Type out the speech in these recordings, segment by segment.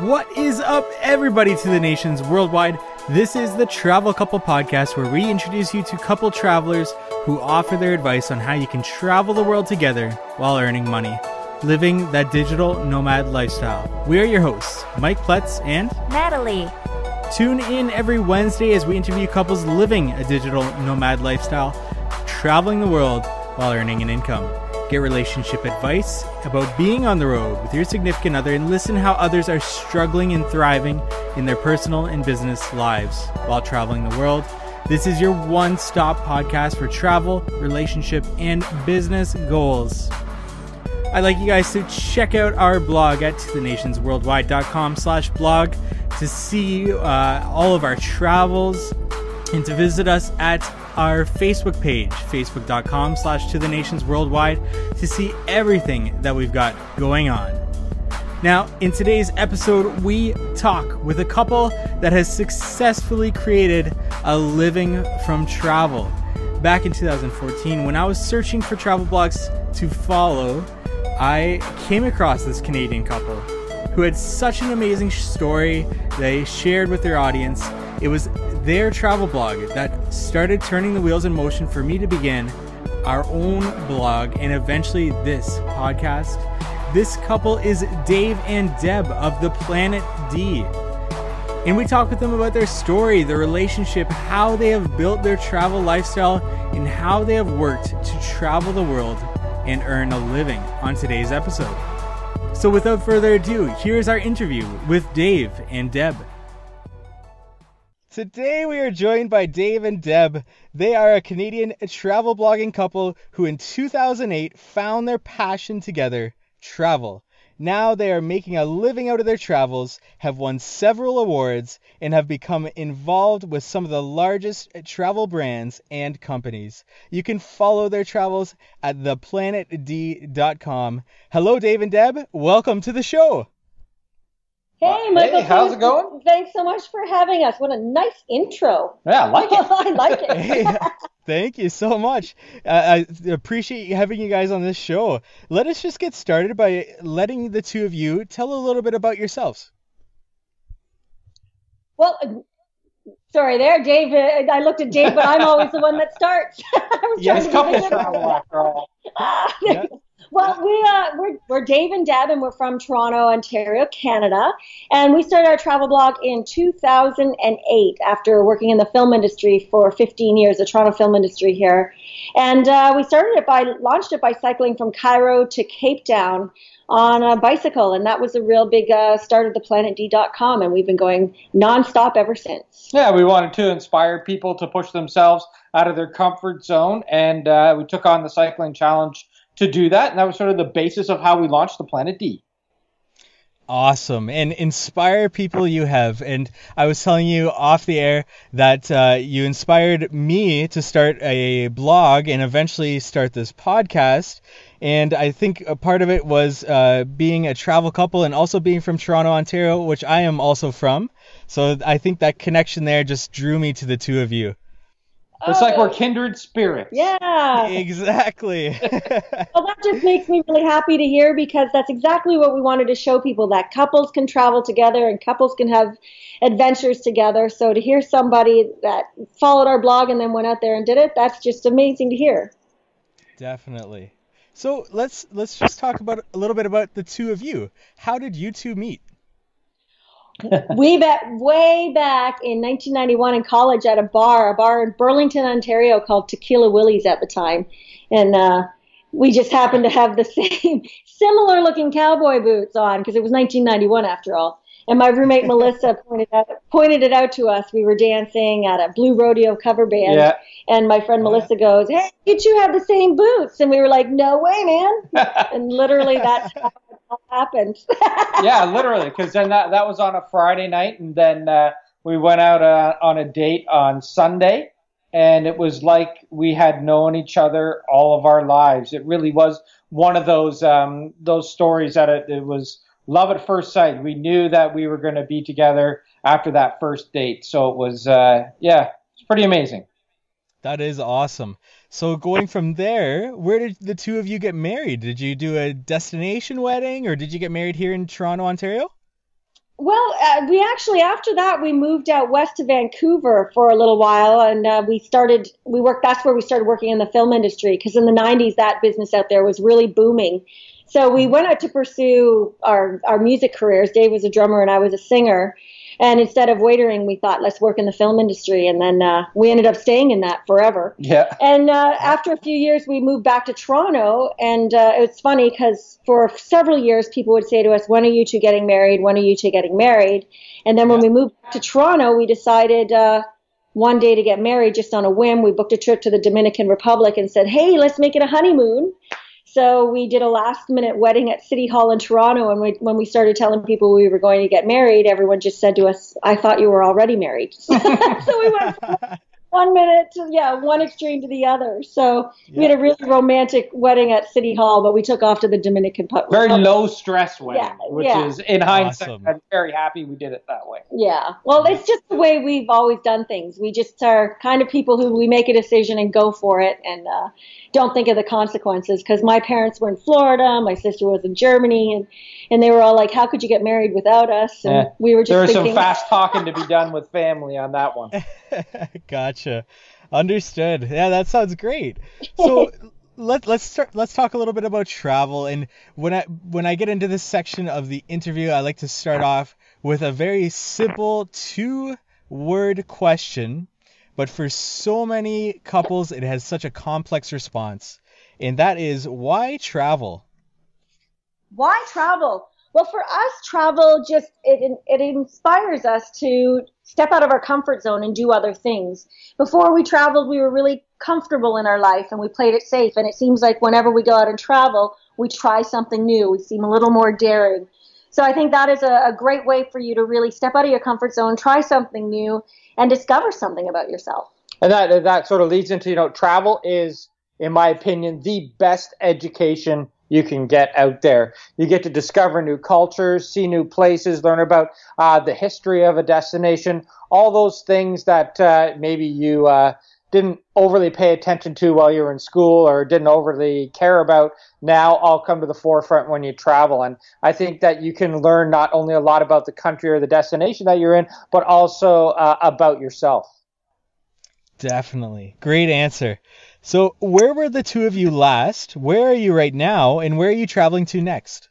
What is up, everybody, to the nations worldwide? This is the Travel Couple Podcast, where we introduce you to couple travelers who offer their advice on how you can travel the world together while earning money, living that digital nomad lifestyle. We are your hosts, Mike Pletz and Natalie. Tune in every Wednesday as we interview couples living a digital nomad lifestyle, traveling the world while earning an income. Get relationship advice about being on the road with your significant other, and listen how others are struggling and thriving in their personal and business lives while traveling the world. This is your one-stop podcast for travel, relationship, and business goals. I'd like you guys to check out our blog at thenationsworldwide.com/blog to see all of our travels and to visit us at our Facebook page, facebook.com/thenationsworldwide, to see everything that we've got going on. Now, in today's episode, we talk with a couple that has successfully created a living from travel. Back in 2014, when I was searching for travel blogs to follow, I came across this Canadian couple who had such an amazing story they shared with their audience. It was their travel blog that started turning the wheels in motion for me to begin our own blog and eventually this podcast. This couple is Dave and Deb of the Planet D. And we talk with them about their story, their relationship, how they have built their travel lifestyle, and how they have worked to travel the world and earn a living on today's episode. So without further ado, here's our interview with Dave and Deb. Today we are joined by Dave and Deb. They are a Canadian travel blogging couple who in 2008 found their passion together, travel. Now they are making a living out of their travels, have won several awards, and have become involved with some of the largest travel brands and companies. You can follow their travels at theplanetd.com. Hello, Dave and Deb. Welcome to the show. Hey, Michael. Hey, how's it going? Thanks so much for having us. What a nice intro. Yeah, I like it. I like it. Hey, thank you so much. I appreciate having you guys on this show. Let us just get started by letting the two of you tell a little bit about yourselves. Well, sorry there, Dave. I looked at Dave, but I'm always the one that starts. Yes, Couples travel after all. Yeah. Well, we're Dave and Deb, and we're from Toronto, Ontario, Canada. And we started our travel blog in 2008 after working in the film industry for 15 years, the Toronto film industry here. And we launched it by cycling from Cairo to Cape Town on a bicycle. And that was a real big start of the planetd.com. And we've been going nonstop ever since. Yeah, we wanted to inspire people to push themselves out of their comfort zone. And we took on the cycling challenge to do that, and that was sort of the basis of how we launched the Planet D. Awesome. And inspire people you have. And I was telling you off the air that you inspired me to start a blog and eventually start this podcast. And I think a part of it was being a travel couple and also being from Toronto, Ontario, which I am also from. So I think that connection there just drew me to the two of you. It's like we're kindred spirits. Yeah. Exactly. Well, that just makes me really happy to hear, because that's exactly what we wanted to show people, that couples can travel together and couples can have adventures together. So to hear somebody that followed our blog and then went out there and did it, that's just amazing to hear. Definitely. So let's just talk about a little bit about the two of you. How did you two meet? We met way back in 1991 in college at a bar in Burlington, Ontario called Tequila Willie's at the time. And we just happened to have the same similar looking cowboy boots on, because it was 1991 after all. And my roommate Melissa pointed it out to us. We were dancing at a Blue Rodeo cover band. Yeah. And my friend Melissa goes, "Hey, you two have the same boots." And we were like, "No way, man." And literally that's how it all happened. Yeah, literally, because then that was on a Friday night, and then we went out on a date on Sunday, and it was like we had known each other all of our lives. It really was one of those stories that it was love at first sight. We knew that we were going to be together after that first date. So it was, it's pretty amazing. That is awesome. So going from there, where did the two of you get married? Did you do a destination wedding, or did you get married here in Toronto, Ontario? Well, we actually, after that, we moved out west to Vancouver for a little while, and that's where we started working in the film industry, because in the 90s, that business out there was really booming. So we went out to pursue our music careers. Dave was a drummer and I was a singer. And instead of waitering, we thought, let's work in the film industry. And then we ended up staying in that forever. Yeah. And after a few years, we moved back to Toronto. And it was funny because for several years, people would say to us, when are you two getting married? When are you two getting married? And then when we moved back to Toronto, we decided one day to get married just on a whim. We booked a trip to the Dominican Republic and said, hey, let's make it a honeymoon. So we did a last-minute wedding at City Hall in Toronto, and when we started telling people we were going to get married, everyone just said to us, I thought you were already married. So we went from 1 minute to, one extreme to the other. So we had a really romantic wedding at City Hall, but we took off to the Dominican Republic. Very low-stress wedding, which is, in hindsight, awesome. I'm very happy we did it that way. Yeah. Well, it's just the way we've always done things. We just are kind of people who we make a decision and go for it and don't think of the consequences, because my parents were in Florida, my sister was in Germany, and they were all like, how could you get married without us? And we were just there was thinking, some fast talking to be done with family on that one. Gotcha. Understood. Yeah, that sounds great. So let's talk a little bit about travel. And when I get into this section of the interview, I like to start off with a very simple 2-word question. But for so many couples, it has such a complex response. And that is, why travel? Why travel? Well, for us, travel it inspires us to step out of our comfort zone and do other things. Before we traveled, we were really comfortable in our life and we played it safe. And it seems like whenever we go out and travel, we try something new. We seem a little more daring. So I think that is a great way for you to really step out of your comfort zone, try something new, and discover something about yourself. And that sort of leads into, travel is, in my opinion, the best education you can get out there. You get to discover new cultures, see new places, learn about the history of a destination, all those things that maybe you didn't overly pay attention to while you were in school or didn't overly care about, now all come to the forefront when you travel. And I think that you can learn not only a lot about the country or the destination that you're in, but also about yourself. Definitely. Great answer. So where were the two of you last? Where are you right now? And where are you traveling to next?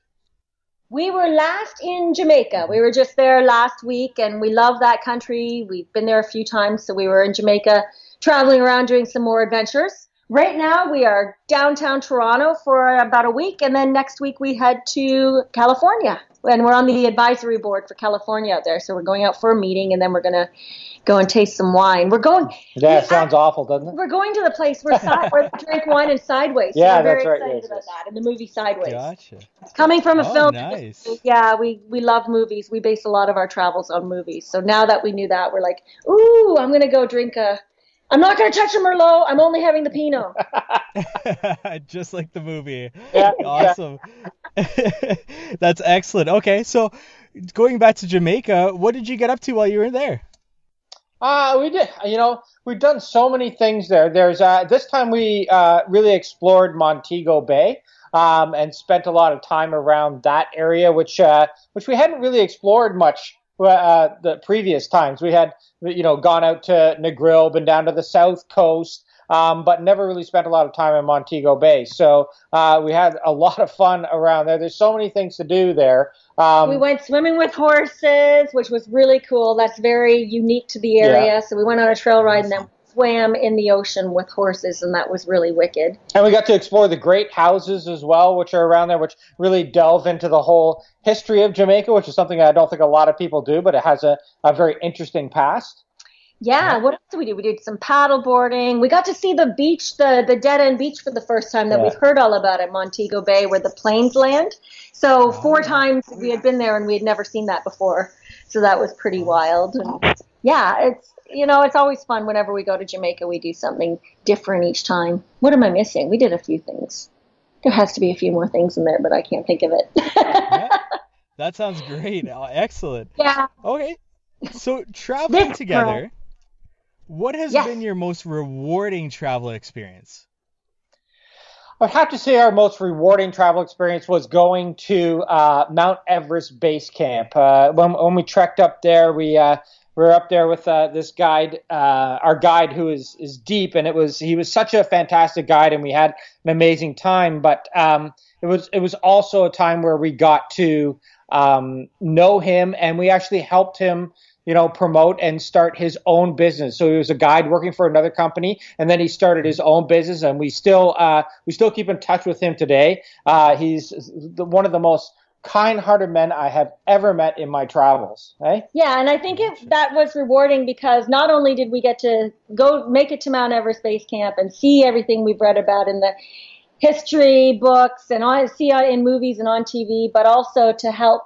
We were last in Jamaica. We were just there last week, and we love that country. We've been there a few times, so we were in Jamaica traveling around doing some more adventures. Right now, we are downtown Toronto for about a week, and then next week we head to California. And we're on the advisory board for California out there, so we're going out for a meeting, and then we're going to go and taste some wine. We're going. Yeah, it sounds awful, doesn't it? We're going to the place where they drink wine in Sideways. So Yeah, we're very that's right. excited about that, in the movie Sideways. Gotcha. Coming from a film nice. industry, yeah, we love movies. We base a lot of our travels on movies. So now that we knew that, we're like, ooh, I'm going to go drink I'm not going to touch a Merlot. I'm only having the Pinot. Just like the movie. Yeah. Awesome. That's excellent. Okay, so going back to Jamaica, what did you get up to while you were there? We did. We've done so many things there. There's this time we really explored Montego Bay and spent a lot of time around that area, which we hadn't really explored much the previous times. We had gone out to Negril, been down to the south coast, but never really spent a lot of time in Montego Bay. So we had a lot of fun around there. There's so many things to do there. We went swimming with horses, which was really cool. That's very unique to the area. Yeah. So we went on a trail ride and then swam in the ocean with horses, and that was really wicked. And we got to explore the great houses as well, which are around there, which really delve into the whole history of Jamaica, which is something I don't think a lot of people do, but it has a very interesting past. Yeah, what else did we do? We did some paddle boarding. We got to see the beach, the dead end beach for the first time that we've heard all about at Montego Bay, where the planes land. So 4 times we had been there and we had never seen that before. So that was pretty wild. And yeah, it's always fun whenever we go to Jamaica. We do something different each time. What am I missing? We did a few things. There has to be a few more things in there, but I can't think of it. Yeah, that sounds great. Excellent. Yeah. Okay. So traveling together, what has been your most rewarding travel experience? I'd have to say our most rewarding travel experience was going to Mount Everest Base Camp. When we trekked up there, we were up there with this guide, our guide who is Deep, and he was such a fantastic guide, and we had an amazing time. But it was also a time where we got to know him, and we actually helped him, promote and start his own business. So he was a guide working for another company, and then he started his own business, and we still keep in touch with him today. He's one of the most kind-hearted men I have ever met in my travels. Eh? Yeah, and I think that was rewarding because not only did we get to go make it to Mount Everest Base Camp and see everything we've read about in the history books and see in movies and on TV, but also to help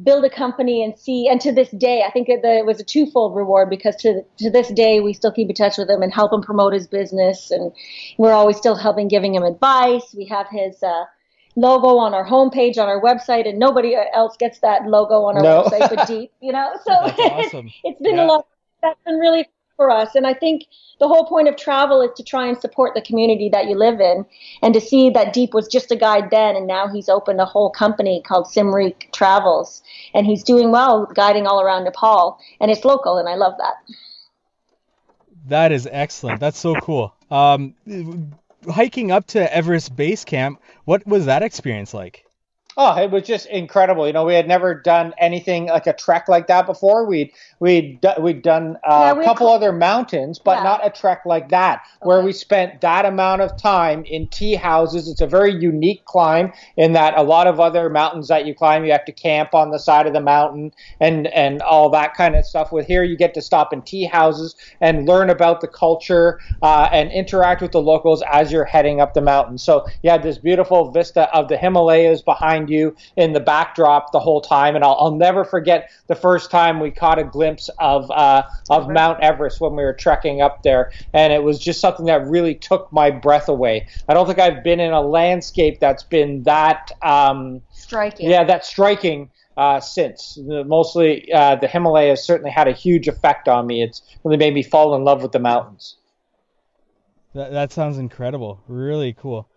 build a company and to this day, I think it was a twofold reward because to this day, we still keep in touch with him and help him promote his business. And we're always still giving him advice. We have his logo on our homepage, on our website, and nobody else gets that logo on our website but Deep, So That's awesome. It's been a lot. That's been really for us. And I think the whole point of travel is to try and support the community that you live in, and to see that Deep was just a guide then, and now he's opened a whole company called Simric Travels, and he's doing well, guiding all around Nepal, and it's local, and I love that. That is excellent. That's so cool. Hiking up to Everest Base Camp, what was that experience like? Oh, it was just incredible. We had never done anything like a trek like that before. We'd done a couple other mountains, but not a trek like that, where we spent that amount of time in tea houses. It's a very unique climb in that a lot of other mountains that you climb, you have to camp on the side of the mountain and all that kind of stuff. With here, you get to stop in tea houses and learn about the culture and interact with the locals as you're heading up the mountain. So you had this beautiful vista of the Himalayas behind you in the backdrop the whole time, and I'll never forget the first time we caught a glimpse of Mount Everest when we were trekking up there, and it was just something that really took my breath away. I don't think I've been in a landscape that's been that striking. Yeah, that's striking since. Mostly the Himalayas certainly had a huge effect on me. It's really made me fall in love with the mountains. That sounds incredible. Really cool.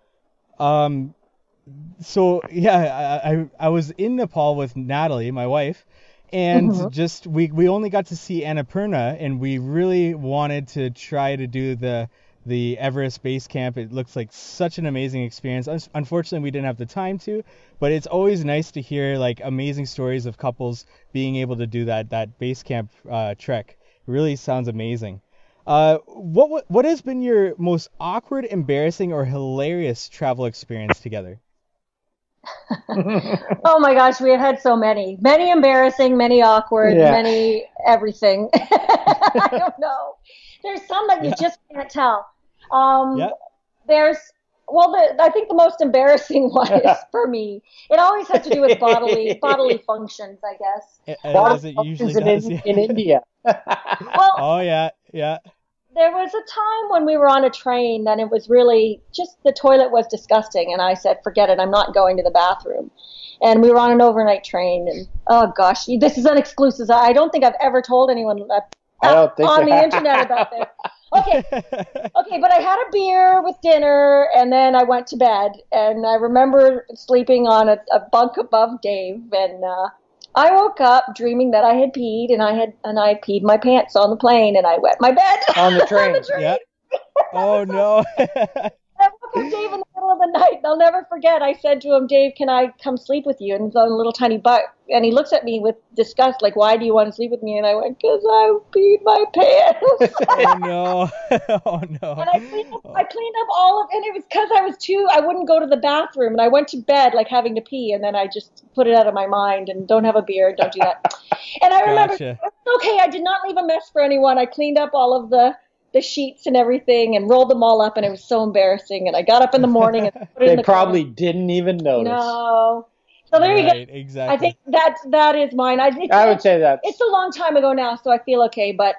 So yeah, I was in Nepal with Natalie, my wife, and just we only got to see Annapurna, and we really wanted to try to do the Everest Base Camp. It looks like such an amazing experience. Unfortunately, we didn't have the time to, but it's always nice to hear like amazing stories of couples being able to do that base camp trek. It really sounds amazing. What has been your most awkward, embarrassing, or hilarious travel experience together? Oh my gosh, we have had so many embarrassing, many awkward, many everything. I don't know. There's some that you just can't tell. I think the most embarrassing one is for me. It always has to do with bodily functions, I guess. As it usually does in India. Well, oh yeah. There was a time when we were on a train and it was really just the toilet was disgusting, and I said, forget it, I'm not going to the bathroom. And we were on an overnight train, and oh gosh, this is an exclusive. I don't think I've ever told anyone on the internet about this. Okay, but I had a beer with dinner, and then I went to bed, and I remember sleeping on a bunk above Dave, and I woke up dreaming that I had peed, and I peed my pants on the plane, and I wet my bed on the train. Yeah. Oh no. I woke up Dave in the middle of the night. I'll never forget. I said to him, Dave, can I come sleep with you? And he's on a little tiny butt. And he looks at me with disgust, like, why do you want to sleep with me? And I went, because I peed my pants. Oh, no. Oh, no. And I cleaned up all of it. And it was because I wouldn't go to the bathroom. And I went to bed, like, having to pee. And then I just put it out of my mind and don't have a beard. Don't do that. And I remember, okay, I did not leave a mess for anyone. I cleaned up all of the sheets and everything and rolled them all up, and it was so embarrassing. And I got up in the morning and put it in the car. They probably didn't even notice. No. So there you go. Exactly. I think that is mine. I would say that. It's a long time ago now, so I feel okay. But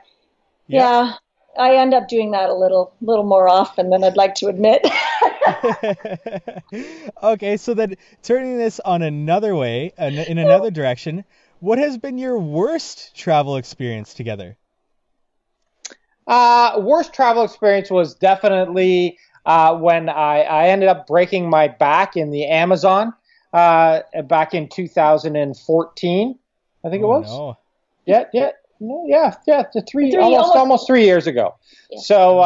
yeah, I end up doing that a little more often than I'd like to admit. Okay, so then turning this on another way, in another direction, what has been your worst travel experience together? Worst travel experience was definitely when I ended up breaking my back in the Amazon back in 2014, I think it was. No. Almost 3 years ago. Yeah. So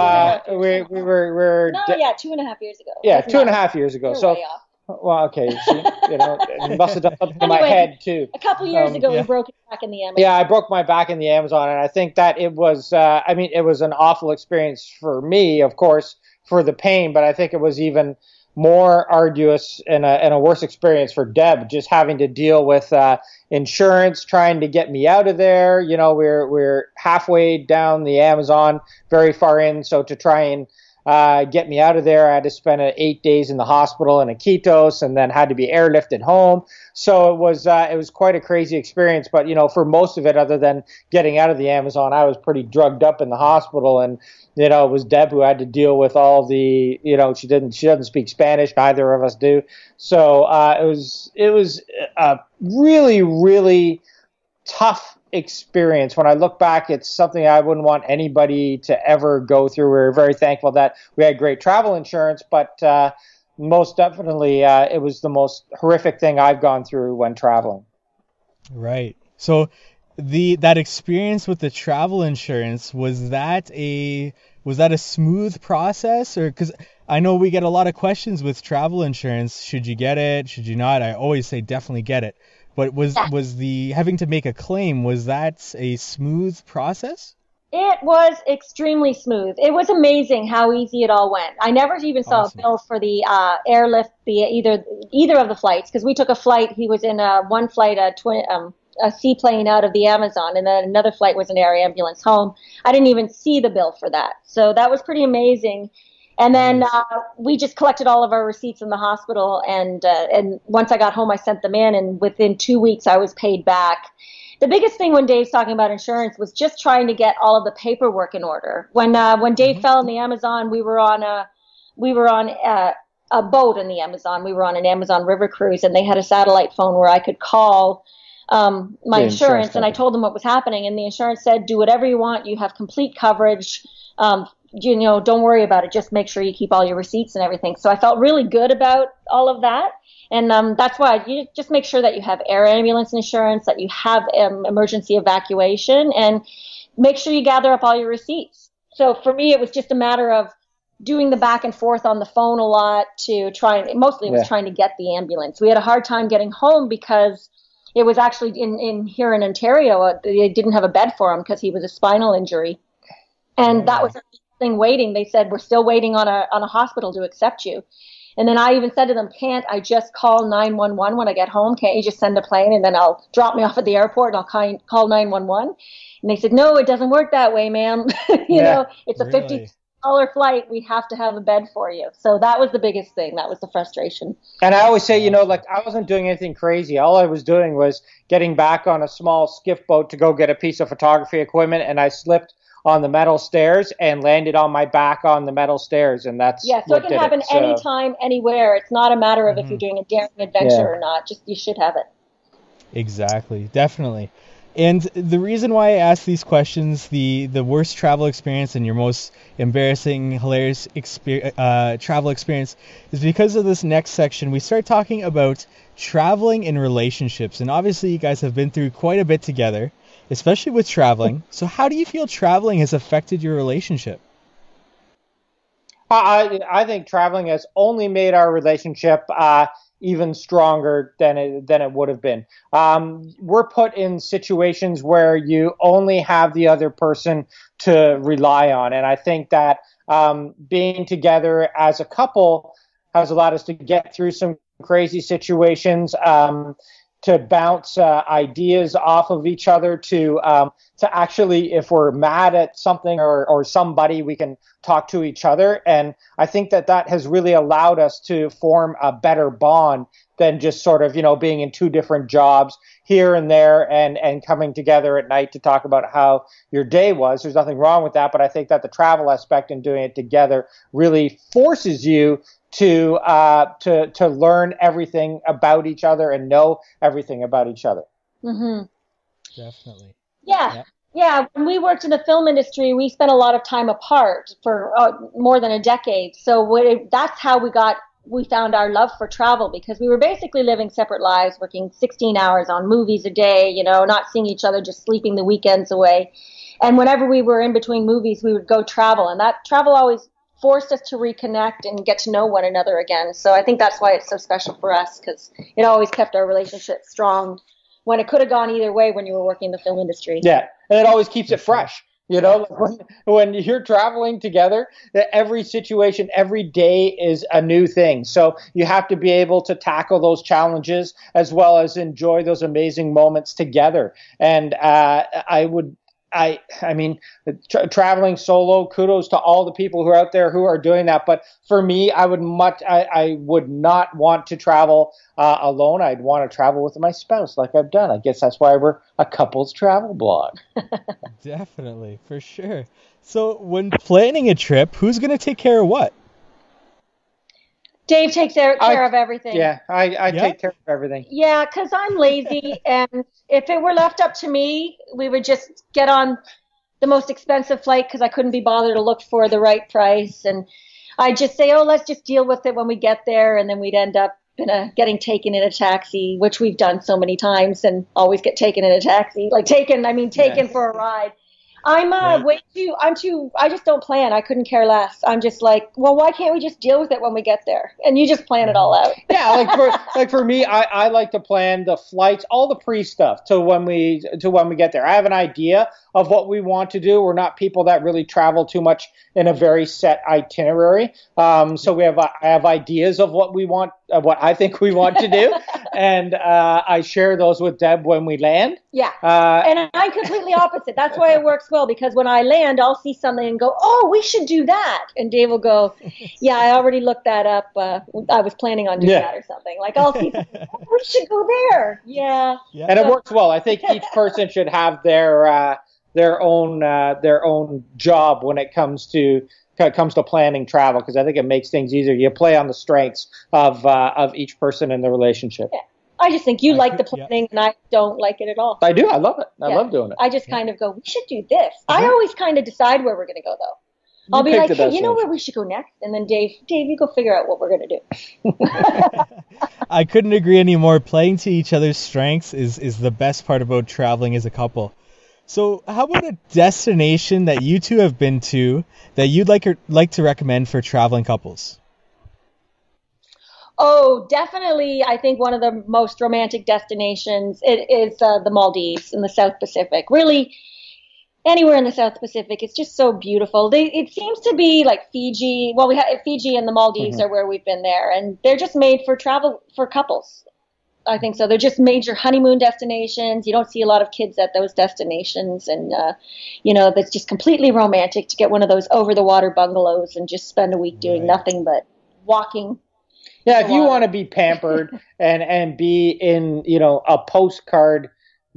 we were 2.5 years ago. Yeah, 2.5 years ago. You're So way off. well, okay, see, it must have done something to my Anyway, head too. A couple years ago, we broke it back in the Amazon. Yeah, I broke my back in the Amazon, and I think that it was, it was an awful experience for me, of course, for the pain, but I think it was even more arduous and a worse experience for Deb, just having to deal with insurance, trying to get me out of there. We're halfway down the Amazon, very far in, so to try and get me out of there, I had to spend 8 days in the hospital in Iquitos, and then had to be airlifted home. So it was quite a crazy experience. But for most of it, other than getting out of the Amazon, I was pretty drugged up in the hospital, and it was Deb who had to deal with all the she doesn't speak Spanish, neither of us do. So it was a really, really tough experience. When I look back, it's something I wouldn't want anybody to ever go through. We're very thankful that we had great travel insurance, but most definitely it was the most horrific thing I've gone through when traveling. Right. So that experience with the travel insurance, was that a smooth process? Or because I know we get a lot of questions with travel insurance, should you get it, should you not? I always say definitely get it. But was the having to make a claim, was that a smooth process? It was extremely smooth. It was amazing how easy it all went. I never even saw a bill for the airlift, either of the flights, because we took a flight. He was in one flight, a seaplane out of the Amazon, and then another flight was an air ambulance home. I didn't even see the bill for that. So that was pretty amazing. And then we just collected all of our receipts in the hospital, and once I got home, I sent them in, and within 2 weeks, I was paid back. The biggest thing when Dave's talking about insurance was just trying to get all of the paperwork in order. When Dave fell in the Amazon, we were on a boat in the Amazon. We were on an Amazon river cruise, and they had a satellite phone where I could call my insurance, and I told them what was happening, and the insurance said, "Do whatever you want. You have complete coverage. Don't worry about it. Just make sure you keep all your receipts and everything." So I felt really good about all of that. And that's why you just make sure that you have air ambulance insurance, that you have emergency evacuation, and make sure you gather up all your receipts. So for me, it was just a matter of doing the back and forth on the phone a lot mostly it was trying to get the ambulance. We had a hard time getting home because it was actually here in Ontario, they didn't have a bed for him because he was a spinal injury. And that was the thing waiting. They said, "We're still waiting on a hospital to accept you." And then I even said to them, "Can't I just call 911 when I get home? Can't you just send a plane and then I'll drop me off at the airport and I'll call 911? And they said, "No, it doesn't work that way, ma'am." It's a $50 flight. We have to have a bed for you. So that was the biggest thing. That was the frustration. And I always say, I wasn't doing anything crazy. All I was doing was getting back on a small skiff boat to go get a piece of photography equipment, and I slipped on the metal stairs and landed on my back on the metal stairs, and that's so it can happen anytime, anywhere. It's not a matter of if you're doing a daring adventure or not. Just you should have it. Exactly, definitely. And the reason why I ask these questions, the worst travel experience and your most embarrassing, hilarious travel experience, is because of this next section. We start talking about traveling in relationships, and obviously you guys have been through quite a bit together, especially with traveling. So how do you feel traveling has affected your relationship? I think traveling has only made our relationship even stronger than it would have been. We're put in situations where you only have the other person to rely on. And I think that being together as a couple has allowed us to get through some crazy situations, to bounce ideas off of each other, to actually, if we're mad at something or somebody, we can talk to each other. And I think that has really allowed us to form a better bond than just sort of, being in two different jobs here and there and coming together at night to talk about how your day was. There's nothing wrong with that, but I think that the travel aspect and doing it together really forces you to learn everything about each other and know everything about each other. Mm-hmm. Definitely. Yeah. Yeah, when we worked in the film industry, we spent a lot of time apart for more than a decade. So that's how we found our love for travel, because we were basically living separate lives, working 16 hours on movies a day, not seeing each other, just sleeping the weekends away. And whenever we were in between movies, we would go travel, and that travel always forced us to reconnect and get to know one another again. So I think that's why it's so special for us, because it always kept our relationship strong when it could have gone either way when you were working in the film industry. Yeah, and it always keeps it fresh. Like when you're traveling together, every situation, every day is a new thing. So you have to be able to tackle those challenges as well as enjoy those amazing moments together. And I mean, traveling solo, kudos to all the people who are out there who are doing that. But for me, I would not want to travel alone. I'd want to travel with my spouse like I've done. I guess that's why we're a couples travel blog. Definitely, for sure. So when planning a trip, who's going to take care of what? Dave takes care of everything. Yeah, I take care of everything. Yeah, because I'm lazy, and if it were left up to me, we would just get on the most expensive flight because I couldn't be bothered to look for the right price. And I'd just say, let's just deal with it when we get there, and then we'd end up getting taken in a taxi, which we've done so many times, and always get taken in a taxi. Like taken for a ride. I just don't plan. I couldn't care less. I'm just like, well, why can't we just deal with it when we get there? And you just plan it all out. Yeah, like for me, I like to plan the flights, all the pre-stuff to when we get there. I have an idea of what we want to do. We're not people that really travel too much in a very set itinerary. So I have ideas of what we want, what I think we want to do, and I share those with Deb when we land. Yeah, and I'm completely opposite. That's why it works well, because when I land, I'll see something and go, "Oh, we should do that," and Dave will go, "Yeah, I already looked that up. I was planning on doing that or something." Like I'll see, "Oh, we should go there." Yeah, and it works well. I think each person should have their own job when it comes to planning travel, because I think it makes things easier. You play on the strengths of each person in the relationship. Yeah. I just think you like the planning, and I don't like it at all. I do. I love it. I love doing it. I just kind of go, we should do this. I always kind of decide where we're going to go, though. I'll be like, hey, you know where we should go next? And then Dave, you go figure out what we're going to do. I couldn't agree anymore. Playing to each other's strengths is the best part about traveling as a couple. So how about a destination that you two have been to that you'd like to recommend for traveling couples? Oh, definitely. I think one of the most romantic destinations is the Maldives in the South Pacific. Really, anywhere in the South Pacific, it's just so beautiful. It seems to be like Fiji. Well, we have Fiji and the Maldives are where we've been there, and they're just made for travel for couples. I think so. They're just major honeymoon destinations. You don't see a lot of kids at those destinations, and that's just completely romantic to get one of those over-the-water bungalows and just spend a week doing nothing but walking. Yeah, if you want to be pampered and be in, a postcard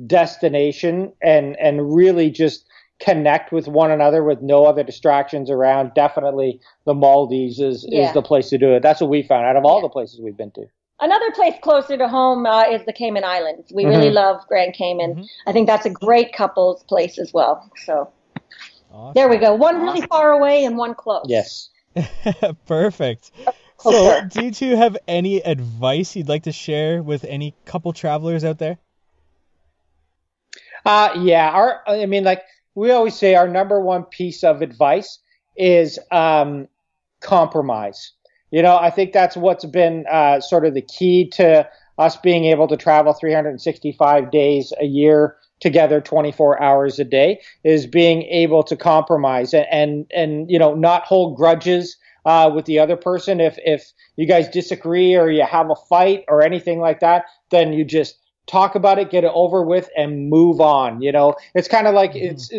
destination and really just connect with one another with no other distractions around, definitely the Maldives is the place to do it. That's what we found out of all the places we've been to. Another place closer to home is the Cayman Islands. We really love Grand Cayman. I think that's a great couples place as well. So There we go. One really far away and one close. Yes. Perfect. So, do you two have any advice you'd like to share with any couple travelers out there? We always say our number one piece of advice is compromise. I think that's what's been sort of the key to us being able to travel 365 days a year together, 24 hours a day, is being able to compromise and not hold grudges with the other person. If you guys disagree or you have a fight or anything like that, then you just talk about it, get it over with, and move on. It's kind of like it's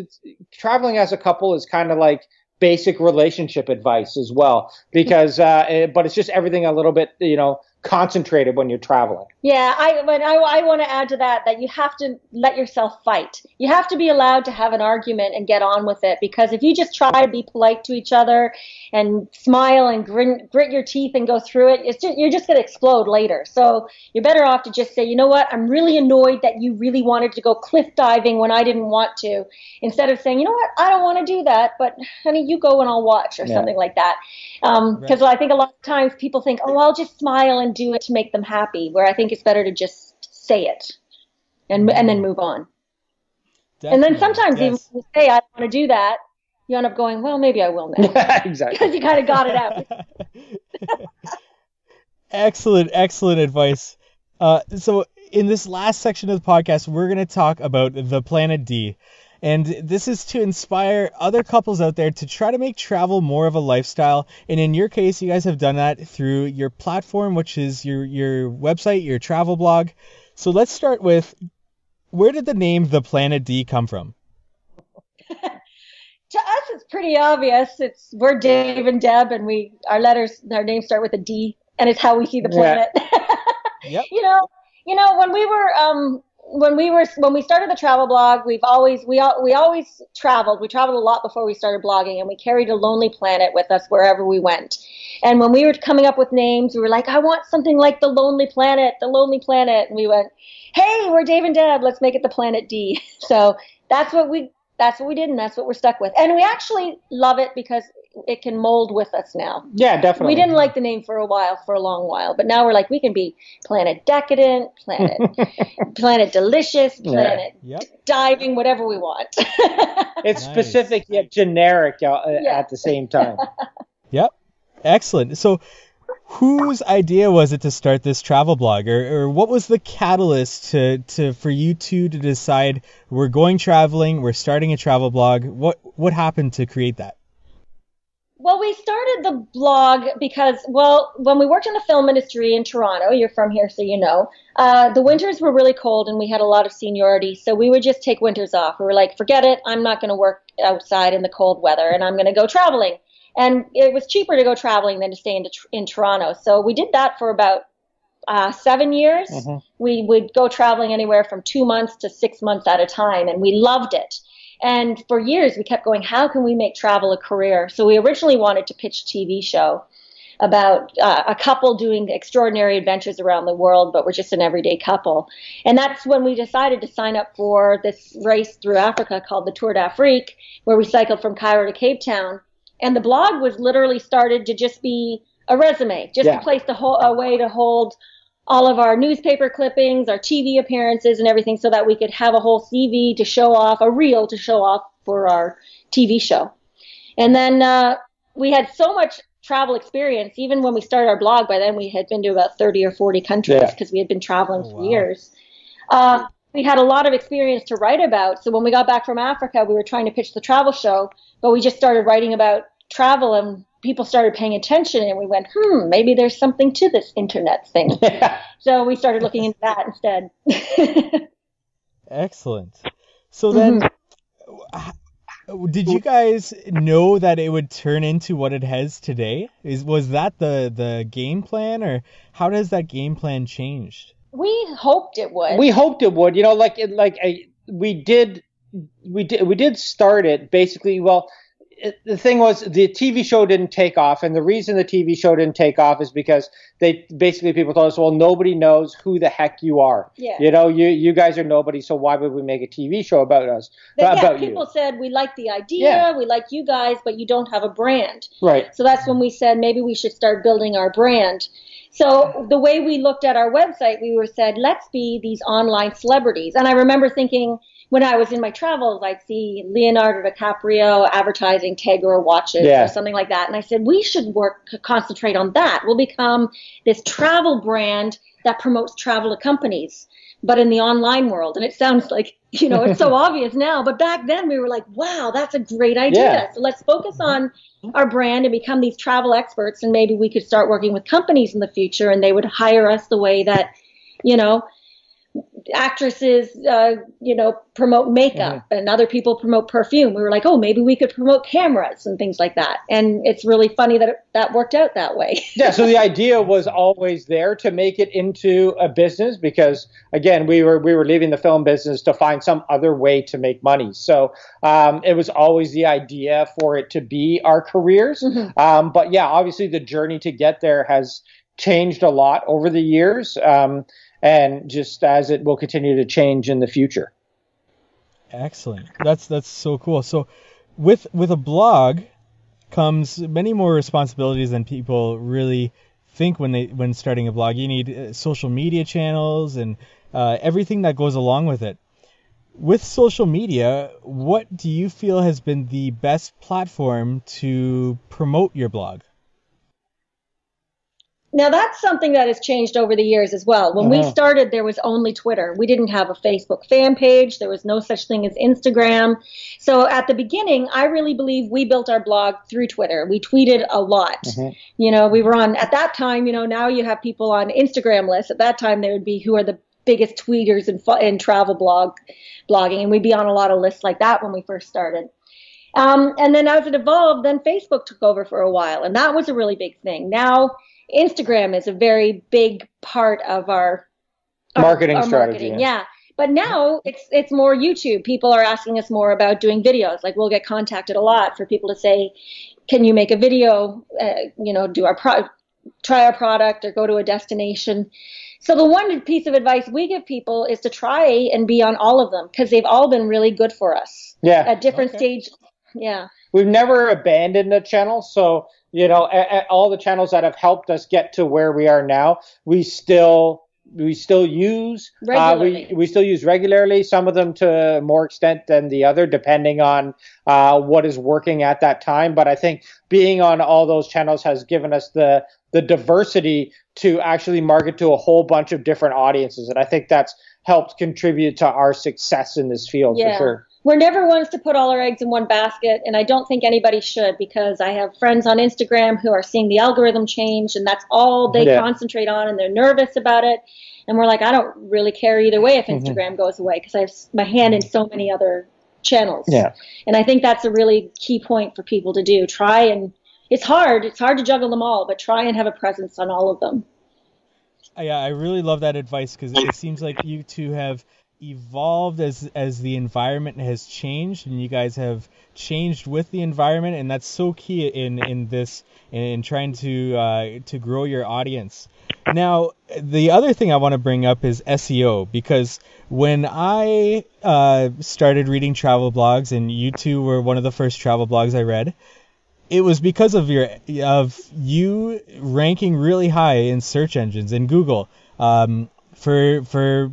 traveling as a couple is kind of like basic relationship advice as well, because but it's just everything a little bit concentrated when you're traveling. Yeah, I want to add to that you have to let yourself fight. You have to be allowed to have an argument and get on with it, because if you just try to be polite to each other and smile and grit your teeth and go through it, you're just going to explode later. So you're better off to just say, you know what, I'm really annoyed that you really wanted to go cliff diving when I didn't want to, instead of saying, you know what, I don't want to do that, but honey, you go and I'll watch, or something like that. Because I think a lot of times people think, oh, I'll just smile and do it to make them happy, where I think it's better to just say it and then move on. Definitely. And then sometimes even when you say, I don't want to do that, you end up going, well, maybe I will now. Exactly. Because you kind of got it out. Excellent advice. So in this last section of the podcast, we're going to talk about the Planet D. And this is to inspire other couples out there to try to make travel more of a lifestyle. And in your case, you guys have done that through your platform, which is your website, your travel blog. So let's start with, where did the name The Planet D come from? To us, it's pretty obvious. We're Dave and Deb, and our names start with a D, and it's how we see the planet. Yep. When we started the travel blog, we always traveled. We traveled a lot before we started blogging, and we carried a lonely planet with us wherever we went. And when we were coming up with names, we were like, I want something like the Lonely Planet. And we went, hey, we're Dave and Deb. Let's make it the Planet D. So that's what we did, and that's what we're stuck with. And we actually love it because it can mold with us now. Yeah, definitely. We didn't like the name for a long while, but now we're like, we can be Planet Decadent, Planet Delicious, Planet Diving, whatever we want. It's specific yet generic at the same time. Yep. Excellent. So whose idea was it to start this travel blog, or what was the catalyst for you two to decide we're going traveling, we're starting a travel blog? What happened to create that? Well, we started the blog because, when we worked in the film industry in Toronto, you're from here, so you know, the winters were really cold and we had a lot of seniority, so we would just take winters off. We were like, forget it, I'm not going to work outside in the cold weather, and I'm going to go traveling. And it was cheaper to go traveling than to stay in Toronto. So we did that for about 7 years. Mm-hmm. We would go traveling anywhere from 2 months to 6 months at a time, and we loved it. And for years, we kept going, how can we make travel a career? So we originally wanted to pitch a TV show about a couple doing extraordinary adventures around the world, but we're just an everyday couple. And that's when we decided to sign up for this race through Africa called the Tour d'Afrique, where we cycled from Cairo to Cape Town. And the blog was literally started to just be a resume, just a place a way to hold all of our newspaper clippings, our TV appearances and everything, so that we could have a whole CV to show off, a reel to show off for our TV show. And then we had so much travel experience. Even when we started our blog, by then we had been to about 30 or 40 countries because we had been traveling for years. We had a lot of experience to write about. So when we got back from Africa, we were trying to pitch the travel show, but we just started writing about travel, and people started paying attention, and we went, maybe there's something to this internet thing. So we started looking into that instead. Excellent. So then, did you guys know that it would turn into what it has today? Was that the game plan, or how does that game plan change? We hoped it would. You know, we did start it basically. Well, the thing was, the TV show didn't take off, and the reason the TV show didn't take off is because people told us, well, nobody knows who the heck you are. Yeah. You know, you guys are nobody, so why would we make a TV show about us? People said, we like the idea, we like you guys, but you don't have a brand. Right. So that's when we said maybe we should start building our brand. So the way we looked at our website, we said, let's be these online celebrities. And I remember thinking, when I was in my travels, I'd see Leonardo DiCaprio advertising Tagore watches or something like that. And I said, we should concentrate on that. We'll become this travel brand that promotes travel to companies, but in the online world. And it sounds like, it's so obvious now. But back then we were like, wow, that's a great idea. Yeah. So let's focus on our brand and become these travel experts. And maybe we could start working with companies in the future, and they would hire us the way that, actresses, promote makeup and other people promote perfume. We were like, oh, maybe we could promote cameras and things like that. And it's really funny that that worked out that way. Yeah, so the idea was always there to make it into a business because, again, we were leaving the film business to find some other way to make money. So it was always the idea for it to be our careers. But yeah, obviously the journey to get there has changed a lot over the years. And just as it will continue to change in the future. Excellent. That's so cool. So with a blog comes many more responsibilities than people really think when starting a blog. You need social media channels and everything that goes along with it. With social media, what do you feel has been the best platform to promote your blog? Now, that's something that has changed over the years as well. When we started, there was only Twitter. We didn't have a Facebook fan page. There was no such thing as Instagram. So at the beginning, I really believe we built our blog through Twitter. We tweeted a lot. We were on, at that time, now you have people on Instagram lists. At that time, there would be who are the biggest tweeters in travel blogging. And we'd be on a lot of lists like that when we first started. And then as it evolved, then Facebook took over for a while. And that was a really big thing. Now, Instagram is a very big part of our marketing strategy. Yeah. But now it's more YouTube. People are asking us more about doing videos. Like we'll get contacted a lot for people to say, can you make a video, do try our product or go to a destination. So the one piece of advice we give people is to try and be on all of them because they've all been really good for us. Yeah. At different stages. Yeah. We've never abandoned a channel. So, all the channels that have helped us get to where we are now, we still use regularly. We still use regularly, some of them to more extent than the other, depending on what is working at that time. But I think being on all those channels has given us the diversity to actually market to a whole bunch of different audiences. And I think that's helped contribute to our success in this field for sure. We're never ones to put all our eggs in one basket, and I don't think anybody should because I have friends on Instagram who are seeing the algorithm change, and that's all they concentrate on, and they're nervous about it. And we're like, I don't really care either way if Instagram goes away because I have my hand in so many other channels. Yeah. And I think that's a really key point for people to do. It's hard to juggle them all, but try and have a presence on all of them. Yeah, I really love that advice because it seems like you two have evolved as the environment has changed, and you guys have changed with the environment, and that's so key in trying to grow your audience. Now, the other thing I want to bring up is SEO, because when I started reading travel blogs, and you two were one of the first travel blogs I read, it was because of you ranking really high in search engines in Google for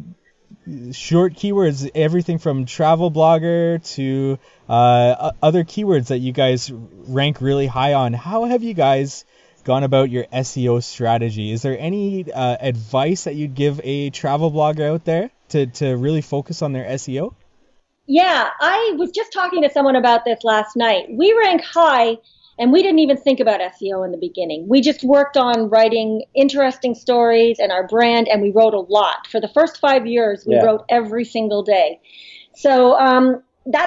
short keywords, everything from travel blogger to other keywords that you guys rank really high on. How have you guys gone about your SEO strategy? Is there any advice that you'd give a travel blogger out there to really focus on their SEO? Yeah, I was just talking to someone about this last night. We rank high, and we didn't even think about SEO in the beginning. We just worked on writing interesting stories and our brand, and we wrote a lot. For the first 5 years, we wrote every single day. So we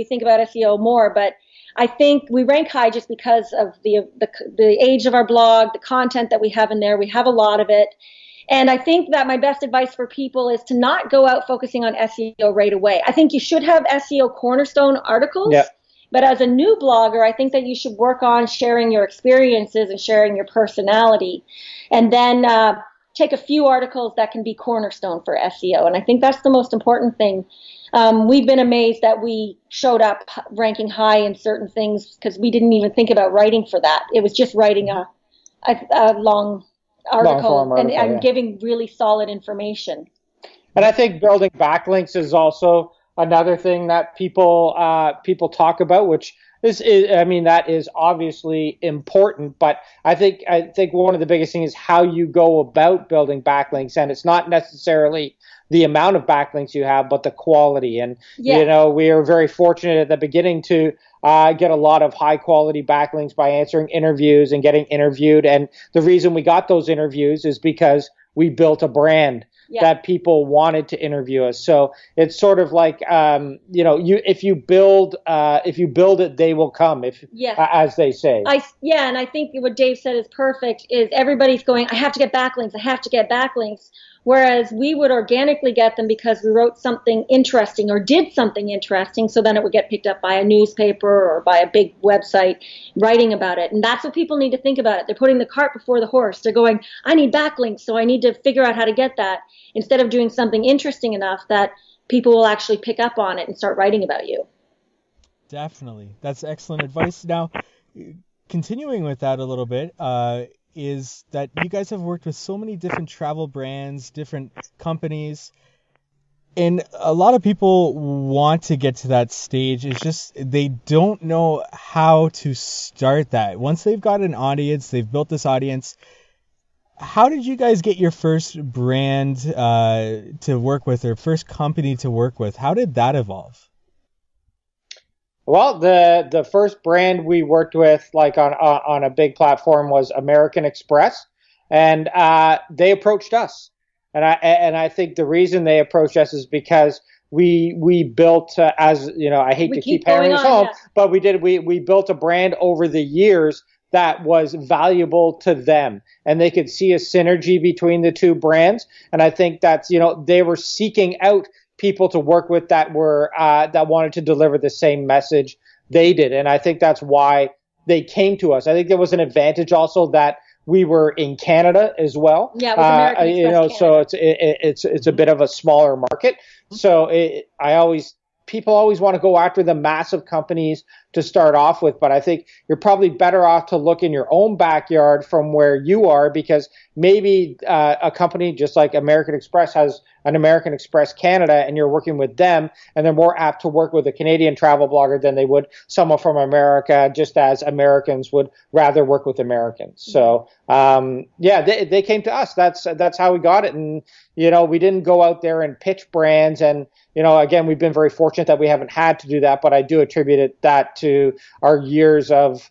think about SEO more, but I think we rank high just because of the age of our blog, the content that we have in there. We have a lot of it. And I think that my best advice for people is to not go out focusing on SEO right away. I think you should have SEO cornerstone articles. Yeah. But as a new blogger, I think that you should work on sharing your experiences and sharing your personality. And then take a few articles that can be cornerstone for SEO. And I think that's the most important thing. We've been amazed that we showed up ranking high in certain things because we didn't even think about writing for that. It was just writing a long article and giving really solid information. And I think building backlinks is also another thing that people talk about, which that is obviously important. But I think one of the biggest things is how you go about building backlinks, and it's not necessarily the amount of backlinks you have, but the quality. And we are very fortunate at the beginning to get a lot of high quality backlinks by answering interviews and getting interviewed. And the reason we got those interviews is because we built a brand. that people wanted to interview us. So it's sort of like, if you build it, they will come, as they say. And I think what Dave said is perfect, is everybody's going, I have to get backlinks. Whereas we would organically get them because we wrote something interesting or did something interesting, so then it would get picked up by a newspaper or by a big website writing about it. And that's what people need to think about it. They're putting the cart before the horse. They're going, I need backlinks, so I need to figure out how to get that, instead of doing something interesting enough that people will actually pick up on it and start writing about you. Definitely. That's excellent advice. Now, continuing with that a little bit, is that you guys have worked with so many different travel brands, different companies, and a lot of people want to get to that stage. It's just they don't know how to start that. Once they've got an audience, they've built this audience. How did you guys get your first brand to work with, or first company to work with? How did that evolve? Well, the first brand we worked with, like on a big platform, was American Express, and they approached us, and I think the reason they approached us is because we built, as you know, I hate to keep hammering this home, but we built a brand over the years that was valuable to them, and they could see a synergy between the two brands, and I think that's, they were seeking out people to work with that were that wanted to deliver the same message they did, and I think that's why they came to us. I think there was an advantage also that we were in Canada as well. Yeah, it was American Express Canada. So it's a bit of a smaller market. So people always want to go after the massive companies to start off with, but I think you're probably better off to look in your own backyard from where you are, because maybe a company just like American Express has an American Express Canada, and you're working with them, and they're more apt to work with a Canadian travel blogger than they would someone from America, just as Americans would rather work with Americans. So they came to us. That's how we got it. And we didn't go out there and pitch brands, and again, we've been very fortunate that we haven't had to do that, but I do attribute that to our years of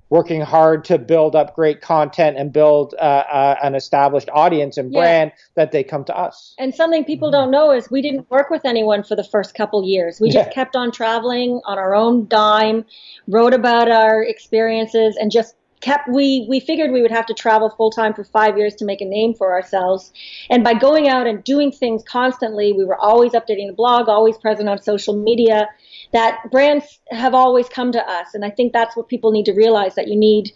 working hard to build up great content and build an established audience and brand, that they come to us. And something people don't know is we didn't work with anyone for the first couple years. We just kept on traveling on our own dime, wrote about our experiences, and just we figured we would have to travel full time for 5 years to make a name for ourselves. And by going out and doing things constantly, we were always updating the blog, always present on social media, that brands have always come to us. And I think that's what people need to realize, that you need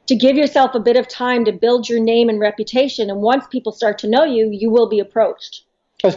to give yourself a bit of time to build your name and reputation. And once people start to know you, you will be approached. Because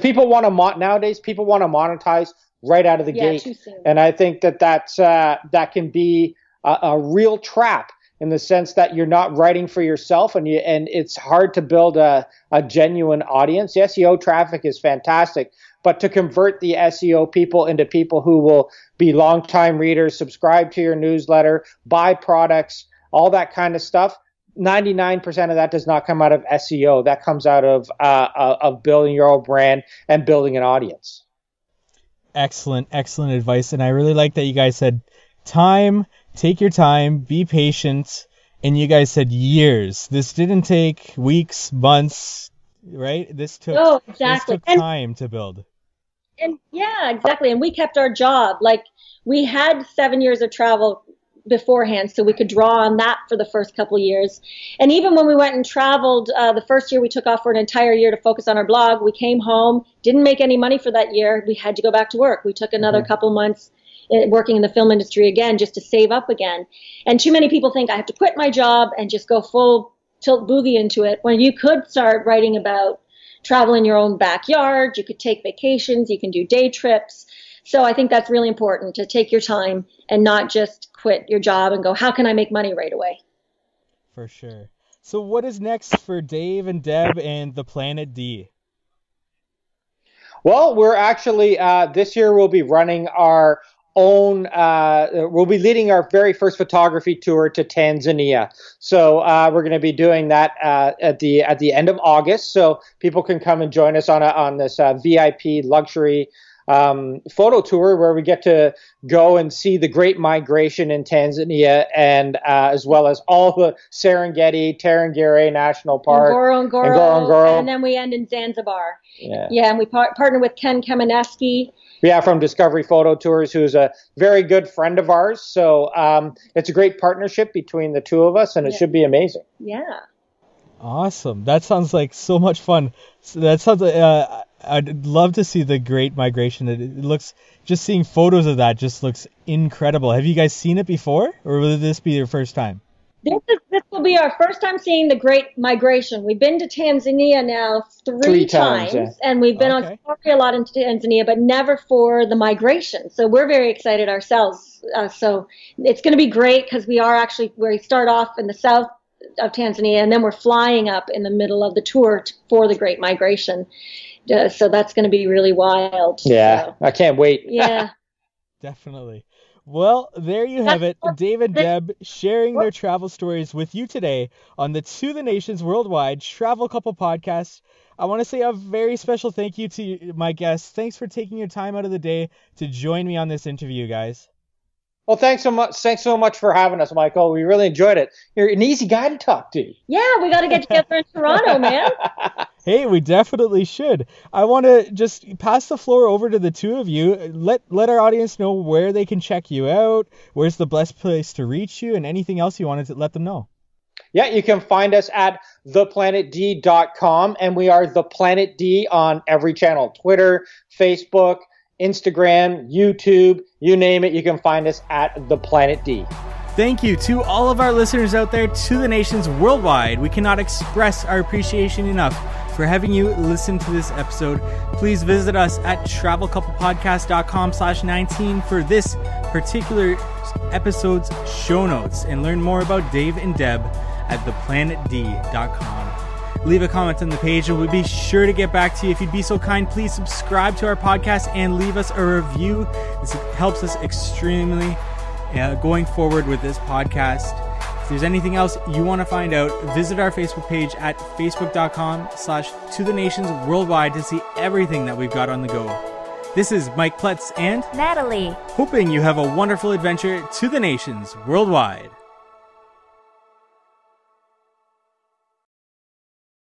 nowadays, people want to monetize right out of the gate. Too soon. And I think that can be a real trap, in the sense that you're not writing for yourself, and it's hard to build a genuine audience. The SEO traffic is fantastic, but to convert the SEO people into people who will be longtime readers, subscribe to your newsletter, buy products, all that kind of stuff, 99% of that does not come out of SEO. That comes out of building your own brand and building an audience. Excellent advice. And I really like that you guys said take your time, be patient, and you guys said years. This didn't take weeks, months, right? This took time to build. And exactly. And we kept our job. Like, we had 7 years of travel beforehand, so we could draw on that for the first couple of years. And even when we went and traveled, the first year we took off for an entire year to focus on our blog. We came home, didn't make any money for that year. We had to go back to work. We took another couple months working in the film industry again, just to save up again. And too many people think I have to quit my job and just go full tilt boogie into it, when you could start writing about travel in your own backyard. You could take vacations, you can do day trips. So I think that's really important, to take your time and not just quit your job and go, how can I make money right away? For sure. So what is next for Dave and Deb and the Planet D? Well, we're actually, this year we'll be running our own, we'll be leading our very first photography tour to Tanzania. So we're going to be doing that at the end of August. So people can come and join us on this VIP luxury photo tour where we get to go and see the Great Migration in Tanzania, and as well as all the Serengeti, Tarangire National Park, Ngorongoro, and then we end in Zanzibar. Yeah, and we partner with Ken Kameneski. Yeah, from Discovery Photo Tours, who's a very good friend of ours. So it's a great partnership between the two of us, and it should be amazing. Yeah. Awesome. That sounds like so much fun. So that sounds I'd love to see the Great Migration. It looks, just seeing photos of that just looks incredible. Have you guys seen it before, or will this be your first time? This will be our first time seeing the Great Migration. We've been to Tanzania now three times, and we've been on safari a lot in Tanzania, but never for the migration. So we're very excited ourselves. So it's going to be great because we start off in the south of Tanzania, and then we're flying up in the middle of the tour for the Great Migration. So that's going to be really wild. Yeah, so. I can't wait. Yeah. Definitely. Well, there you have it. Dave and Deb sharing their travel stories with you today on the To the Nations Worldwide Travel Couple Podcast. I want to say a very special thank you to my guests. Thanks for taking your time out of the day to join me on this interview, guys. Well, thanks so much. Thanks so much for having us, Michael. We really enjoyed it. You're an easy guy to talk to. Yeah, we got to get together in Toronto, man. Hey, we definitely should. I want to just pass the floor over to the two of you. Let our audience know where they can check you out, where's the best place to reach you, and anything else you wanted to let them know. Yeah, you can find us at theplanetd.com, and we are The Planet D on every channel: Twitter, Facebook, Instagram, YouTube, you name it, you can find us at The Planet D. Thank you to all of our listeners out there, To the Nations Worldwide. We cannot express our appreciation enough for having you listen to this episode. Please visit us at travelcouplepodcast.com/19 for this particular episode's show notes, and learn more about Dave and Deb at theplanetd.com. Leave a comment on the page and we'll be sure to get back to you. If you'd be so kind, please subscribe to our podcast and leave us a review. This helps us extremely going forward with this podcast. If there's anything else you want to find out, visit our Facebook page at facebook.com/ToTheNationsWorldwide to see everything that we've got on the go. This is Mike Pletz and Natalie, hoping you have a wonderful adventure to the nations worldwide.